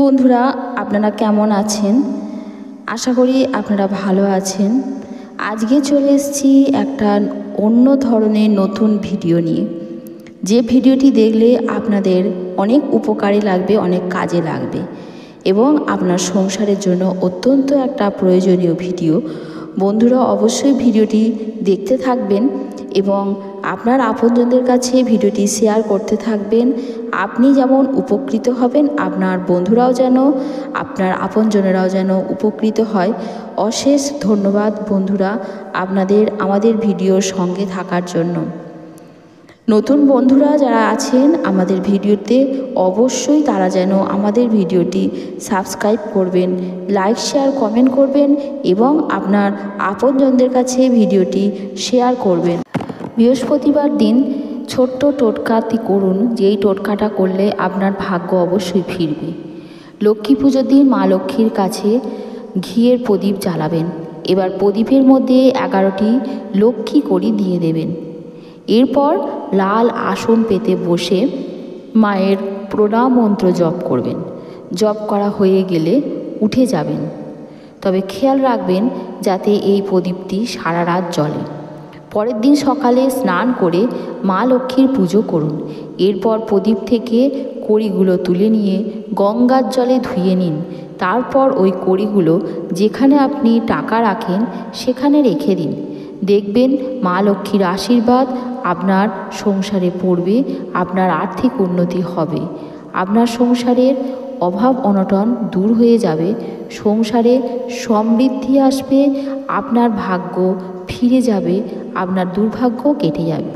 বন্ধুরা, আপনারা কেমন আছেন? আশা করি আপনারা ভালো আছেন। আজকে চলে এসেছি একটা অন্য ধরনের নতুন ভিডিও নিয়ে। যে ভিডিওটি দেখলে আপনাদের অনেক উপকারে লাগবে, অনেক কাজে লাগবে এবং আপনার সংসারের জন্য অত্যন্ত একটা প্রয়োজনীয় ভিডিও। বন্ধুরা, অবশ্যই ভিডিওটি দেখতে থাকবেন এবং আপনার আপনজনদের কাছে ভিডিওটি শেয়ার করতে থাকবেন। আপনি যেমন উপকৃত হবেন, আপনার বন্ধুরাও যেন, আপনার আপনজনেরাও যেন উপকৃত হয়। অশেষ ধন্যবাদ বন্ধুরা আপনাদের আমাদের ভিডিওর সঙ্গে থাকার জন্য। নতুন বন্ধুরা যারা আছেন আমাদের ভিডিওতে, অবশ্যই তারা যেন আমাদের ভিডিওটি সাবস্ক্রাইব করবেন, লাইক শেয়ার কমেন্ট করবেন এবং আপনার আপনজনদের কাছে ভিডিওটি শেয়ার করবেন। বৃহস্পতিবার দিন ছোট্ট টোটকাটি করুন, যেই টোটকাটা করলে আপনার ভাগ্য অবশ্যই ফিরবে। লক্ষ্মী পুজোর দিন মা লক্ষ্মীর কাছে ঘিয়ের প্রদীপ জ্বালাবেন। এবার প্রদীপের মধ্যে 11টি লক্ষ্মী কড়ি দিয়ে দেবেন। এরপর লাল আসন পেতে বসে মায়ের প্রণাম মন্ত্র জপ করবেন। জপ করা হয়ে গেলে উঠে যাবেন, তবে খেয়াল রাখবেন যাতে এই প্রদীপটি সারা রাত জ্বলে। পরের দিন সকালে স্নান করে মা লক্ষ্মীর পুজো করুন। এরপর প্রদীপ থেকে কড়িগুলো তুলে নিয়ে গঙ্গার জলে ধুয়ে নিন। তারপর ওই কড়িগুলো যেখানে আপনি টাকা রাখেন সেখানে রেখে দিন। দেখবেন মা লক্ষ্মীর আশীর্বাদ আপনার সংসারে পড়বে, আপনার আর্থিক উন্নতি হবে, আপনার সংসারের অভাব অনটন দূর হয়ে যাবে, সংসারে সমৃদ্ধি আসবে, আপনার ভাগ্য ফিরে যাবে, আপনার দুর্ভাগ্য কেটে যাবে।